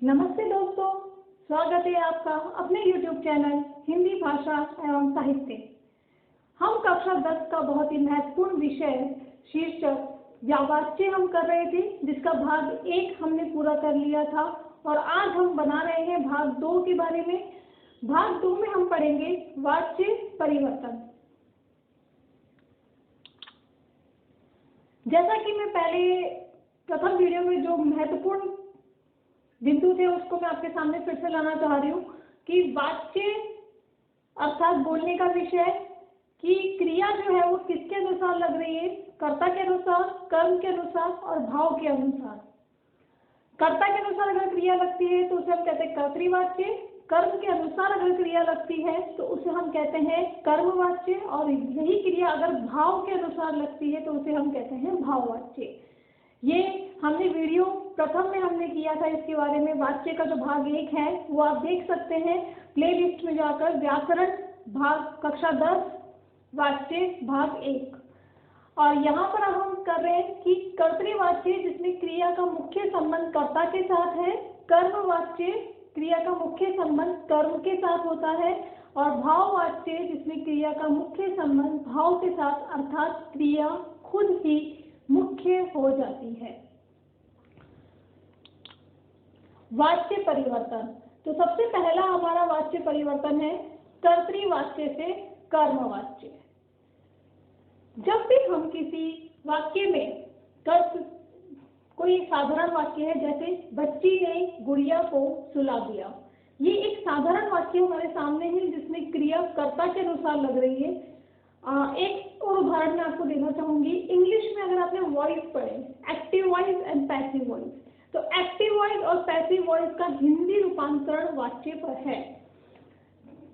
नमस्ते दोस्तों, स्वागत है आपका अपने YouTube चैनल हिंदी भाषा एवं साहित्य। हम कक्षा 10 का बहुत ही महत्वपूर्ण विषय शीर्षक या वाच्य हम कर रहे थे, जिसका भाग 1 हमने पूरा कर लिया था और आज हम बना रहे हैं भाग 2 के बारे में। भाग 2 में हम पढ़ेंगे वाच्य परिवर्तन। जैसा कि मैं पहले प्रथम वीडियो में जो महत्वपूर्ण बिंदु थे उसको मैं आपके सामने फिर से लाना चाह रही हूँ कि वाच्य अर्थात बोलने का विषय कि क्रिया जो है वो किसके अनुसार लग रही है, कर्ता के अनुसार, कर्म के अनुसार और भाव के अनुसार। कर्ता के अनुसार अगर क्रिया लगती है तो उसे हम कहते हैं कर्तृवाच्य, कर्म के अनुसार अगर क्रिया लगती है तो उसे हम कहते हैं कर्मवाच्य और यही क्रिया अगर भाव के अनुसार लगती है तो उसे हम कहते हैं भाववाच्य। ये हमने वीडियो प्रथम में हमने किया था, इसके बारे में वाच्य का जो भाग 1 है वो आप देख सकते हैं प्लेलिस्ट में जाकर, व्याकरण भाग कक्षा 10 वाच्य भाग 1। और यहाँ पर अब हम कर रहे हैं कि कर्तृवाच्य जिसमें क्रिया का मुख्य संबंध कर्ता के साथ है, कर्मवाच्य क्रिया का मुख्य संबंध कर्म के साथ होता है और भाववाच्य जिसमें क्रिया का मुख्य संबंध भाव के साथ अर्थात क्रिया खुद ही मुख्य हो जाती है। वाच्य परिवर्तन, तो सबसे पहला हमारा वाच्य परिवर्तन है कर्तृवाच्य से कर्मवाच्य। जब भी हम किसी वाक्य में कोई साधारण वाक्य है, जैसे बच्ची ने गुड़िया को सुला दिया, ये एक साधारण वाक्य हमारे सामने है जिसमें क्रिया कर्ता के अनुसार लग रही है। एक और उदाहरण मैं आपको देना चाहूंगी। इंग्लिश में अगर आपने वॉइस पढ़े, active voice and passive voice, तो एक्टिव वॉइस और पैसिव वॉइस का हिंदी रूपांतरण वाच्य पर है।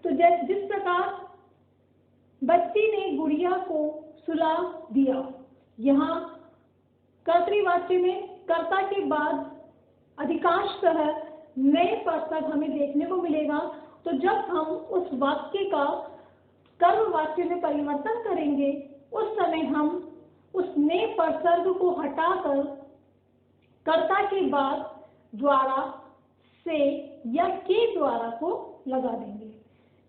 तो जिस प्रकार बच्ची ने गुड़िया को सुला दिया, यहाँ कर्तृवाच्य में कर्ता के बाद अधिकांशतः नए पद हमें देखने को मिलेगा। तो जब हम उस वाक्य का कर्मवाच्य में परिवर्तन करेंगे उस समय हम उस नए परसर्ग को हटाकर कर्ता के बाद द्वारा, से या के द्वारा को लगा देंगे।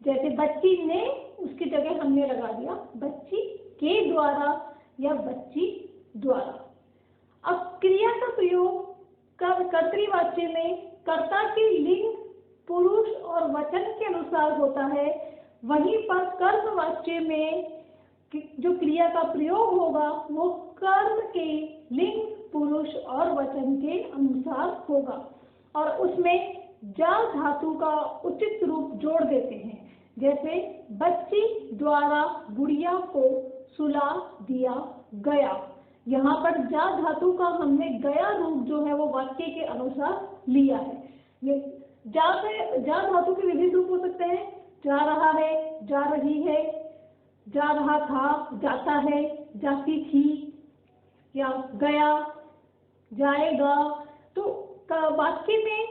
जैसे बच्ची ने, उसकी जगह हमने लगा दिया बच्ची के द्वारा या बच्ची द्वारा। अब क्रिया का प्रयोग कर्तृवाच्य में कर्ता के लिंग, पुरुष और वचन के अनुसार होता है, वहीं पर कर्मवाच्य में जो क्रिया का प्रयोग होगा वो कर्म के लिंग, पुरुष और वचन के अनुसार होगा और उसमें जा धातु का उचित रूप जोड़ देते हैं। जैसे बच्ची द्वारा गुड़िया को सुला दिया गया, यहाँ पर जा धातु का हमने गया रूप जो है वो वाक्य के अनुसार लिया है। जा धातु के विभिन्न रूप हो सकते हैं, जा रहा है, जा रही है, जा रहा था, जाता है, जाती थी, या गया, जाएगा। तो वाक्य में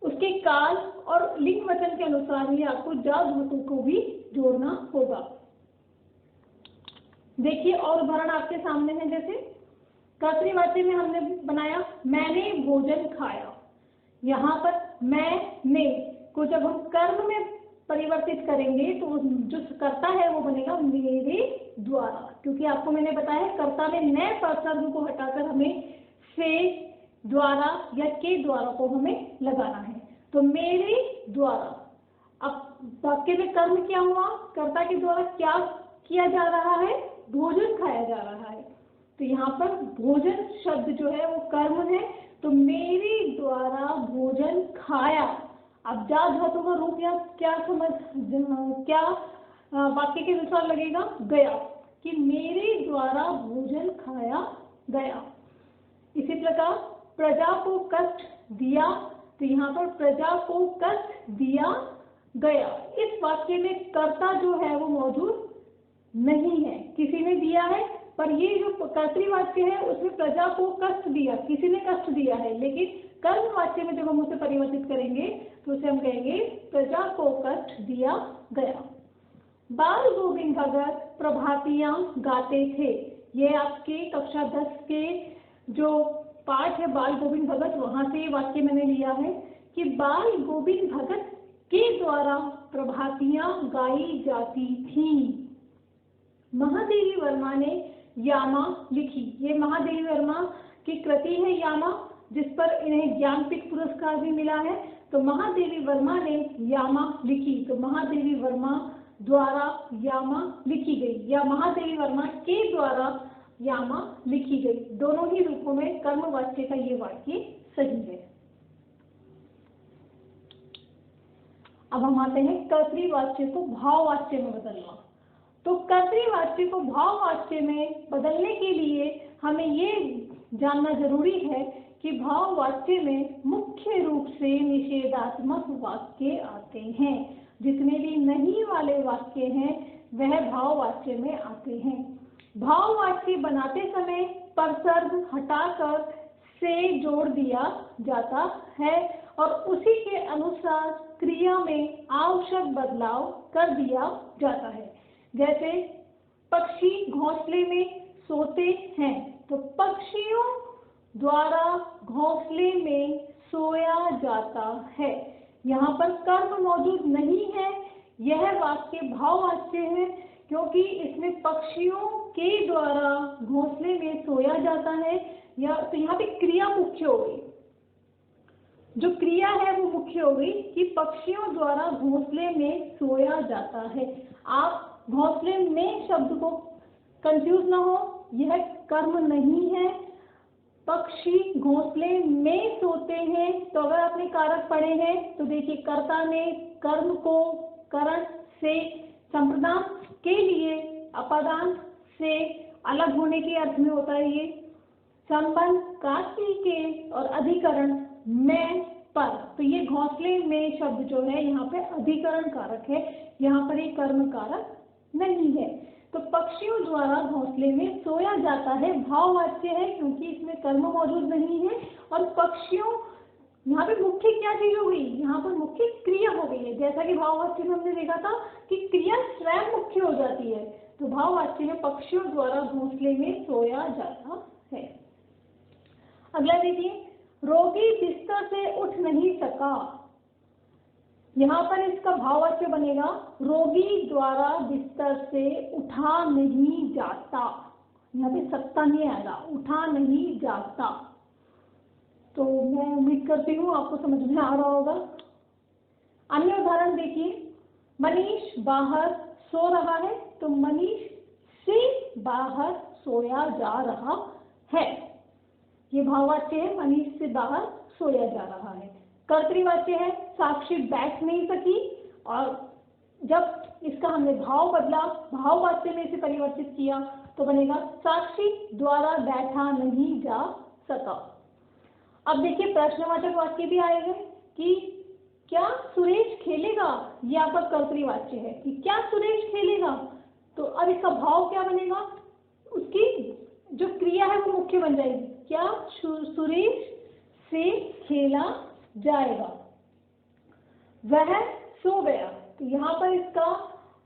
उसके काल और लिंग वचन के अनुसार ही आपको जा धातु को भी जोड़ना होगा। देखिए और उदाहरण आपके सामने है। जैसे कर्तृवाच्य में हमने बनाया मैंने भोजन खाया, यहाँ पर मैंने को जब हम कर्म में परिवर्तित करेंगे तो जो कर्ता है वो बनेगा मेरे द्वारा, क्योंकि आपको मैंने बताया कर्ता में नए परसर्ग को हटाकर हमें से, द्वारा या के द्वारा को हमें लगाना है। तो मेरे द्वारा, अब वाक्य में कर्म क्या हुआ, कर्ता के द्वारा क्या किया जा रहा है, भोजन खाया जा रहा है। तो यहाँ पर भोजन शब्द जो है वो कर्म है, तो मेरे द्वारा भोजन खाया। अब जा धातु का रूप या क्या वाक्य के अनुसार लगेगा, गया, कि मेरे द्वारा भोजन खाया गया। इसी प्रकार प्रजा को कष्ट दिया, तो यहाँ पर प्रजा को कष्ट दिया गया। इस वाक्य में कर्ता जो है वो मौजूद नहीं है, किसी ने दिया है, पर ये जो कर्तृवाच्य है उसमें प्रजा को कष्ट दिया, किसी ने कष्ट दिया है। लेकिन कर्मवाच्य में जब हम उसे परिवर्तित करेंगे तो उसे हम कहेंगे प्रजा को कष्ट दिया गया। बाल गोविंद भगत प्रभातियां गाते थे, ये आपके कक्षा 10 के जो पाठ है बाल गोविंद भगत, वहां से ये वाक्य मैंने लिया है कि बाल गोविंद भगत के द्वारा प्रभातियां गाई जाती थीं। महादेवी वर्मा ने यामा लिखी। ये महादेवी वर्मा की कृति है यामा, जिस पर इन्हें ज्ञानपीठ पुरस्कार भी मिला है। तो महादेवी वर्मा ने यामा लिखी, तो महादेवी वर्मा द्वारा यामा लिखी गई या महादेवी वर्मा के द्वारा यामा लिखी गई, दोनों ही रूपों में कर्मवाच्य का ये वाक्य सही है। अब हम आते हैं कर्तृवाच्य को भाववाच्य में बदलना। तो कर्तृवाच्य को भाववाच्य में बदलने के लिए हमें ये जानना जरूरी है कि भाववाच्य में मुख्य रूप से निषेधात्मक वाक्य आते हैं। जितने भी नहीं वाले वाक्य हैं वह भाववाच्य में आते हैं। भाववाच्य बनाते समय परसर्ग हटाकर से जोड़ दिया जाता है और उसी के अनुसार क्रिया में आवश्यक बदलाव कर दिया जाता है। जैसे पक्षी घोंसले में सोते हैं, तो पक्षियों द्वारा घोंसले में सोया जाता है। यहाँ पर कर्म मौजूद नहीं है, यह वाक्य भाववाच्य है क्योंकि इसमें पक्षियों के द्वारा घोंसले में सोया जाता है। या तो यहाँ पे क्रिया मुख्य हो गई, जो क्रिया है वो मुख्य हो गई कि पक्षियों द्वारा घोंसले में सोया जाता है। आप घोंसले में शब्द को कंफ्यूज ना हो, यह कर्म नहीं है। पक्षी घोंसले में सोते हैं, तो अगर आपने कारक पढ़े हैं तो देखिए कर्ता ने कर्म को करण से संप्रदान के लिए अपादान से अलग होने के अर्थ में होता है। ये संबंध काशी के और अधिकरण में पर, तो ये घोंसले में शब्द जो है यहाँ पे अधिकरण कारक है, यहाँ पर ये कर्म कारक नहीं है। तो पक्षियों द्वारा घोंसले में सोया जाता है भाववाच्य है क्योंकि इसमें कर्म मौजूद नहीं है। और पक्षियों, यहाँ पे मुख्य क्या चीज हो गई, यहाँ पर मुख्य क्रिया हो गई है। जैसा कि भाववाच्य में हमने देखा था कि क्रिया स्वयं मुख्य हो जाती है, तो भाववाच्य में पक्षियों द्वारा घोंसले में सोया जाता है। अगला देखिए, रोगी बिस्तर से उठ नहीं सका। यहाँ पर इसका भाववाच्य बनेगा रोगी द्वारा बिस्तर से उठा नहीं जाता। यहाँ पे सत्ता नहीं आएगा, उठा नहीं जाता। तो मैं उम्मीद करती हूँ आपको समझ में आ रहा होगा। अन्य उदाहरण देखिए, मनीष बाहर सो रहा है, तो मनीष से बाहर सोया जा रहा है। ये भाववाच्य है, मनीष से बाहर सोया जा रहा है। कर्तृवाच्य है, साक्षी बैठ नहीं सकी, और जब इसका हमने भाव बदला, भाववाच्य में इसे परिवर्तित किया तो बनेगा साक्षी द्वारा बैठा नहीं जा सका। अब देखिए प्रश्नवाचक वाक्य भी आएगा कि क्या सुरेश खेलेगा, ये आपका कर्तृवाच्य है कि क्या सुरेश खेलेगा। तो अब इसका भाव क्या बनेगा, उसकी जो क्रिया है वो मुख्य बन जाएगी, क्या सुरेश से खेला जाएगा। वह सो गया, तो यहाँ पर इसका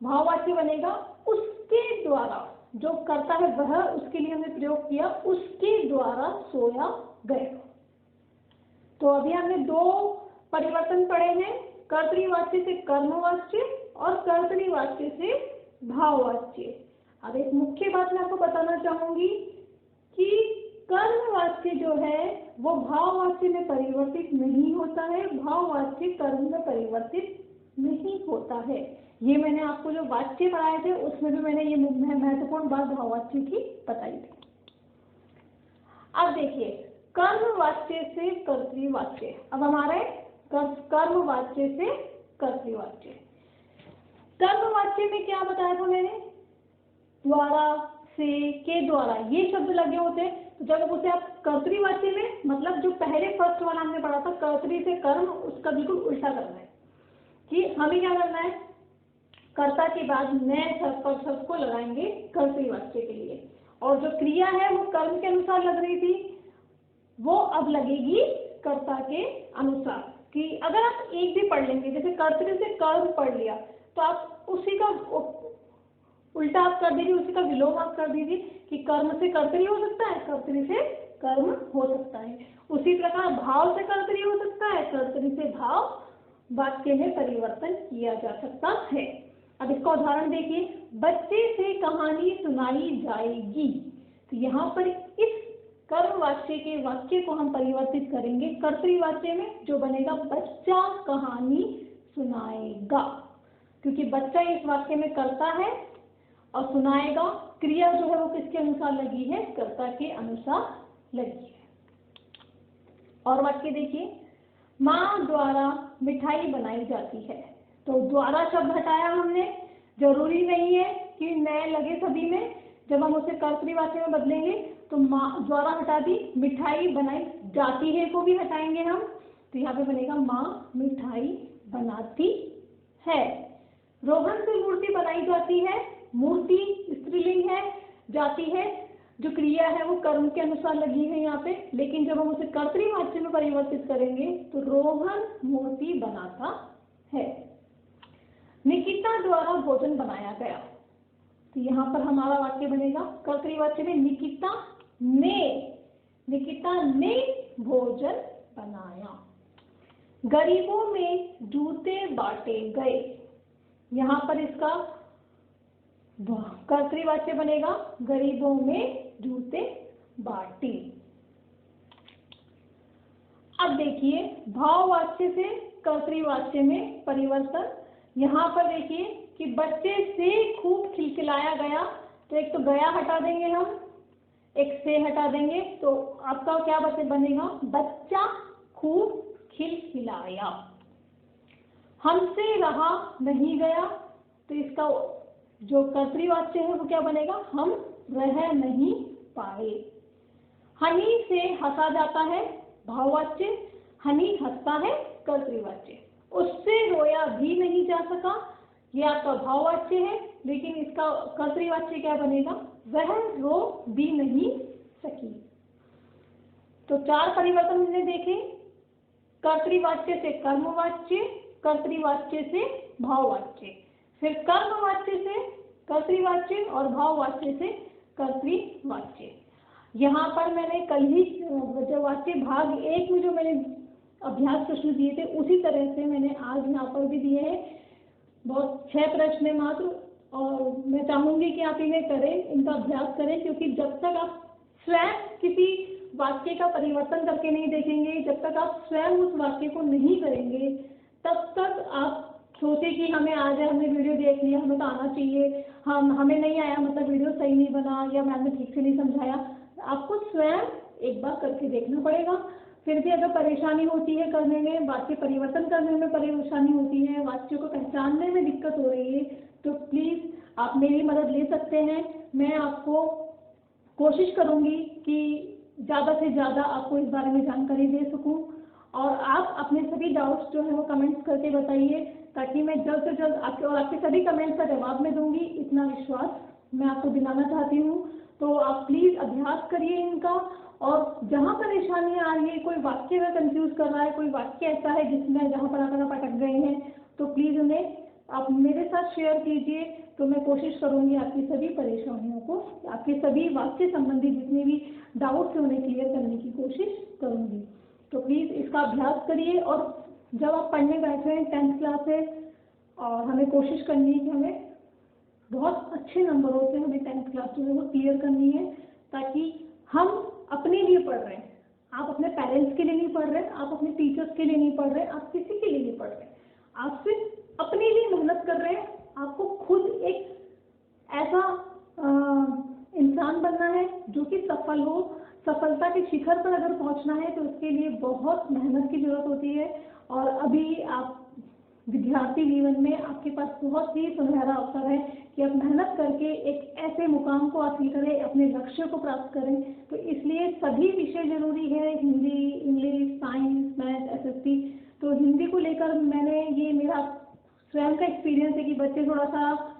भाववाच्य बनेगा उसके द्वारा, जो करता है वह, उसके लिए हमने प्रयोग किया उसके द्वारा सोया गया। तो अभी हमने दो परिवर्तन पढ़े हैं, कर्तृवाच्य से कर्मवाच्य और कर्तृवाच्य से भाववाच्य। अब एक मुख्य बात मैं आपको बताना चाहूंगी कि कर्मवाच्य जो है वो भाववाच्य में परिवर्तित नहीं होता है, भाववाच्य कर्म में परिवर्तित नहीं होता है। ये मैंने आपको जो वाच्य पढ़ाए थे उसमें भी मैंने ये महत्वपूर्ण बात भाववाच्य की बताई थी। अब देखिए कर्मवाच्य से कर्तृवाच्य, अब हमारे कर्मवाच्य से कर्तृवाच्य। कर्मवाच्य में क्या बताया था मैंने, द्वारा से के द्वारा ये शब्द लगे होते हैं, तो जब उसे आप कर्तृवाच्य में, मतलब जो पहले फर्स्ट वाला हमने पढ़ा था कर्तृ से कर्म, उसका बिल्कुल उल्टा करना है कि हमें क्या करना है, कर्ता के बाद नए शब्द को लगाएंगे कर्तृवाच्य के लिए, और जो क्रिया है वो कर्म के अनुसार लग रही थी वो अब लगेगी कर्ता के अनुसार। कि अगर आप एक भी पढ़ लेंगे, जैसे कर्तृ से कर्म पढ़ लिया, तो आप उसी का उल्टा आप कर दीजिए, उसी का विलोम आप कर दीजिए कि कर्म से कर्तृ हो सकता है, कर्तृ से कर्म हो सकता है। उसी प्रकार भाव से कर्तरी हो सकता है, कर्तरी से भाव वाक्य में परिवर्तन किया जा सकता है। अब इसका उदाहरण देखिए, बच्चे से कहानी सुनाई जाएगी। तो यहाँ पर इस कर्म वाच्य के वाक्य को हम परिवर्तित करेंगे कर्तरी वाच्य में, जो बनेगा बच्चा कहानी सुनाएगा, क्योंकि बच्चा इस वाक्य में कर्ता है और सुनाएगा क्रिया जो है वो किसके अनुसार लगी है, कर्ता के अनुसार लगी है। और वाक्य देखिए, माँ द्वारा मिठाई बनाई जाती है। तो द्वारा शब्द हटाया हमने, जरूरी नहीं है कि नए लगे सभी में, जब हम उसे कर्तरी वाक्य में बदलेंगे तो माँ द्वारा हटा दी, मिठाई बनाई जाती है को भी हटाएंगे हम, तो यहाँ पे बनेगा माँ मिठाई बनाती है। रोहन से मूर्ति बनाई जाती है, मूर्ति स्त्रीलिंग है, जाती है जो क्रिया है वो कर्म के अनुसार लगी है यहाँ पे, लेकिन जब हम उसे कर्तरी वाच्य में परिवर्तित करेंगे तो रोहन मूर्ति बनाता है। निकिता द्वारा भोजन बनाया गया। तो यहाँ पर हमारा वाक्य बनेगा कर्तरी वाच्य में निकिता ने भोजन बनाया। गरीबों में जूते बांटे गए। यहाँ पर इसका कर्तरी वाच्य बनेगा गरीबों में जूते बांटे। अब देखिए भाववाच्य से कर्तरी वाच्य में परिवर्तन। यहाँ पर देखिए कि बच्चे से खूब खिलखिलाया गया, तो एक तो गया हटा देंगे हम, एक से हटा देंगे, तो आपका क्या बनेगा, बच्चा खूब खिलखिलाया। हमसे रहा नहीं गया, तो इसका जो कर्तरी वाच्य है वो क्या बनेगा, हम रह नहीं पाए। हनी से हंसा जाता है, भाववाच्य, हनी हंसता है, कर्तरी वाच्य। उससे रोया भी नहीं जा सका, ये आपका भाववाच्य है, लेकिन इसका कर्तरी वाच्य क्या बनेगा, वह रो भी नहीं सकी। तो 4 परिवर्तन हमने देखे, कर्तरी वाच्य से कर्मवाच्य, कर्तरी वाच्य से भाववाच्य, फिर कर्मवाच्य से कर्तरी वाच्य और भाववाच्य से कर्तरी वाच्य। यहाँ पर मैंने कल ही जो वाच्य भाग 1 में जो मैंने अभ्यास प्रश्न दिए थे उसी तरह से मैंने आज यहाँ पर भी दिए हैं। बहुत 6 प्रश्न है मात्र, और मैं चाहूंगी कि आप इन्हें करें, इनका अभ्यास करें, क्योंकि जब तक आप स्वयं किसी वाक्य का परिवर्तन करके नहीं देखेंगे, जब तक आप स्वयं उस वाक्य को नहीं करेंगे, तब तक आप सोचे कि हमें आ जाए, हमने वीडियो देख लिया, हमें तो आना चाहिए, हमें नहीं आया मतलब वीडियो सही नहीं बना या मैम ने ठीक से नहीं समझाया। आपको स्वयं एक बार करके देखना पड़ेगा। फिर भी अगर परेशानी होती है करने में, वाक्य परिवर्तन करने में परेशानी होती है, वाक्य को पहचानने में दिक्कत हो रही है, तो प्लीज़ आप मेरी मदद ले सकते हैं। मैं आपको कोशिश करूँगी कि ज़्यादा से ज़्यादा आपको इस बारे में जानकारी दे सकूँ, और आप अपने सभी डाउट्स जो है वो कमेंट्स करके बताइए, ताकि मैं जल्द से जल्द आपके सभी कमेंट्स का जवाब मैं दूंगी, इतना विश्वास मैं आपको दिलाना चाहती हूँ। तो आप प्लीज़ अभ्यास करिए इनका, और जहाँ परेशानियाँ आ रही है, कोई वाक्य में कंफ्यूज कर रहा है, कोई वाक्य ऐसा है जिसमें जहाँ पर आप अटक गए हैं, तो प्लीज़ उन्हें आप मेरे साथ शेयर कीजिए। तो मैं कोशिश करूँगी आपकी सभी परेशानियों को, आपके सभी वाक्य संबंधी जितने भी डाउट्स हैं उन्हें क्लियर करने की कोशिश करूँगी। तो प्लीज़ इसका अभ्यास करिए, और जब आप पढ़ने बैठे हैं 10th क्लास से, और हमें कोशिश करनी है कि हमें बहुत अच्छे नंबरों से हमें 10th क्लास जो है वो क्लियर करनी है, ताकि हम अपने लिए पढ़ रहे हैं, आप अपने पेरेंट्स के लिए नहीं पढ़ रहे, आप अपने टीचर्स के लिए नहीं पढ़ रहे, आप किसी के लिए नहीं पढ़ रहे, आप सिर्फ अपने लिए मेहनत कर रहे हैं। आपको खुद एक ऐसा इंसान बनना है जो कि सफल हो। सफलता के शिखर पर अगर पहुंचना है तो उसके लिए बहुत मेहनत की जरूरत होती है, और अभी आप विद्यार्थी जीवन में आपके पास बहुत ही सुनहरा अवसर है कि आप मेहनत करके एक ऐसे मुकाम को हासिल करें, अपने लक्ष्य को प्राप्त करें। तो इसलिए सभी विषय जरूरी है, Hindi, English, science, math, SST. तो हिंदी को लेकर मैंने, ये मेरा स्वयं का एक्सपीरियंस है कि बच्चे थोड़ा सा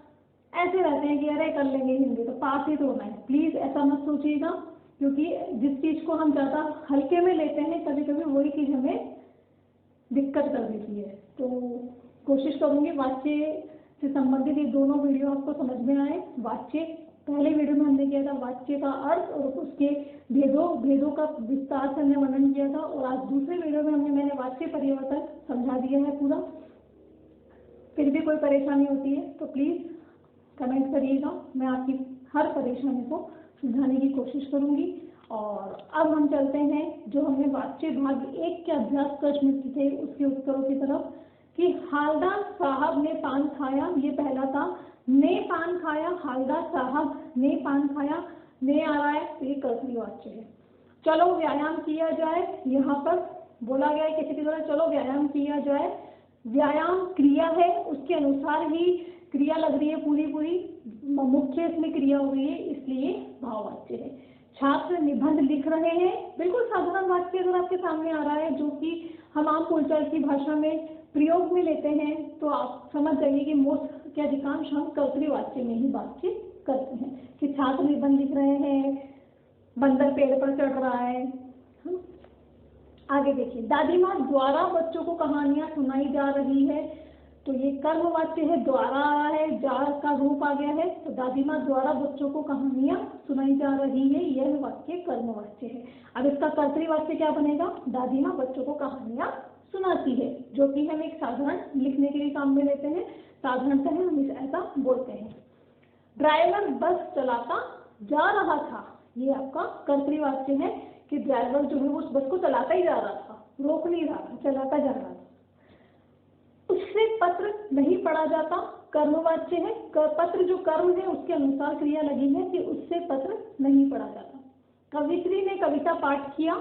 ऐसे रहते हैं कि अरे कर लेंगे हिंदी तो पास ही तो होना है। प्लीज़ ऐसा मत सोचिएगा, क्योंकि जिस चीज़ को हम ज़्यादा हल्के में लेते हैं कभी कभी वही चीज़ हमें दिक्कत कर देती है। तो कोशिश करूँगी वाच्य से संबंधित ये दोनों वीडियो आपको समझ में आए, वाच्य पहले वीडियो में हमने किया था वाक्य का अर्थ और उसके भेदों का विस्तार से हमने वर्णन किया था, और आज दूसरे वीडियो में मैंने वाक्य परिवर्तन समझा दिया है पूरा। फिर भी कोई परेशानी होती है तो प्लीज़ कमेंट करिएगा, मैं आपकी हर परेशानी को सुलझाने की कोशिश करूंगी। और अब हम चलते हैं जो हमने वाक्य भाग 1 के अभ्यास प्रश्न थे उसके उत्तरों की तरफ, कि हालदार साहब ने पान खाया, ये पहला था। ने पान खाया, हालदार साहब ने पान खाया, ने आ रहा है तो ये कर्तरी वाक्य है। चलो व्यायाम किया जाए, यहाँ पर बोला गया है किसी की तरह, चलो व्यायाम किया जाए। व्यायाम क्रिया है, उसके अनुसार ही क्रिया लग रही है पूरी मुख्य इसमें क्रिया हो रही है, इसलिए भाववाच्य है। छात्र निबंध लिख रहे हैं, बिल्कुल साधारण वाक्य अगर आपके सामने आ रहा है जो कि हम आम बोलचाल की भाषा में प्रयोग में लेते हैं तो आप समझ जाइए कि मोस्ट के अधिकांश हम कर्तरी वाक्य में ही वाक्य करते हैं, कि छात्र निबंध लिख रहे हैं, बंदर पेड़ पर चढ़ रहा है। आगे देखिए, दादी माँ द्वारा बच्चों को कहानियां सुनाई जा रही है, तो ये कर्म वाक्य है, द्वारा आ रहा है, जा का रूप आ गया है, तो दादी माँ द्वारा बच्चों को कहानियां सुनाई जा रही है, यह वाक्य कर्म वाक्य है। अब इसका कर्तरी वाक्य क्या बनेगा, दादी माँ बच्चों को कहानियां सुनाती है, जो कि हम एक साधारण लिखने के लिए काम में लेते हैं, साधारणतः हम ऐसा बोलते हैं। ड्राइवर बस चलाता जा रहा था, ये आपका कर्तरी वाक्य है कि ड्राइवर जो है वो उस बस को चलाता ही जा रहा था, रोक नहीं रहा था, चलाता जा रहा था। उससे पत्र नहीं पढ़ा जाता, कर्मवाच्य है। पत्र जो कर्म है उसके अनुसार क्रिया लगी है कि उससे पत्र नहीं पढ़ा जाता। कवित्री ने कविता पाठ किया,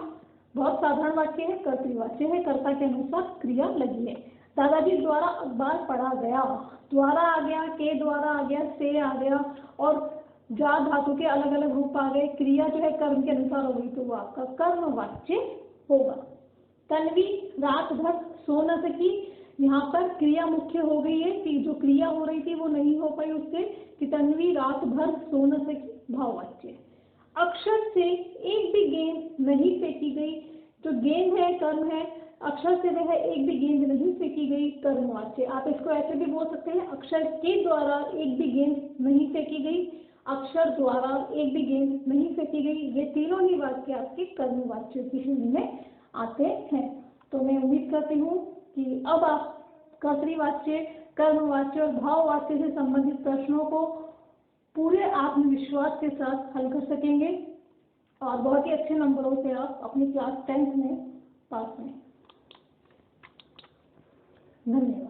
बहुत साधारण वाक्य है, कर्तृवाच्य है, कर्ता के अनुसार क्रिया लगी है। दादाजी द्वारा अखबार पढ़ा गया, द्वारा आ गया, के द्वारा आ गया, से आ गया, और जा धातु के अलग अलग रूप आ गए, क्रिया जो है कर्म के अनुसार होगी तो वो आपका कर्मवाच्य होगा। तन्वी रात भर सो न सकी, यहाँ पर क्रिया मुख्य हो गई है कि जो क्रिया हो रही थी वो नहीं हो पाई उससे, कि तन्वी रात भर सो न सकी, भाववाच्य। अक्षर से एक भी गेंद नहीं फेंकी गई, जो गेंद है कर्म है, अक्षर से वह एक भी गेंद नहीं फेंकी गई, कर्मवाच्य। आप इसको ऐसे भी बोल सकते हैं, अक्षर के द्वारा एक भी गेंद नहीं फेंकी गई, अक्षर द्वारा एक भी गेंद नहीं फेंकी गई, ये तीनों ही वाक्य आपके कर्मवाच्य की श्रेणी में आते हैं। तो मैं उम्मीद करती हूँ कि अब आप कर्तरी वाच्य, कर्मवाच्य और भाववाच्य से संबंधित प्रश्नों को पूरे आत्मविश्वास के साथ हल कर सकेंगे और बहुत ही अच्छे नंबरों से आप अपनी क्लास 10th में पास हों। धन्यवाद।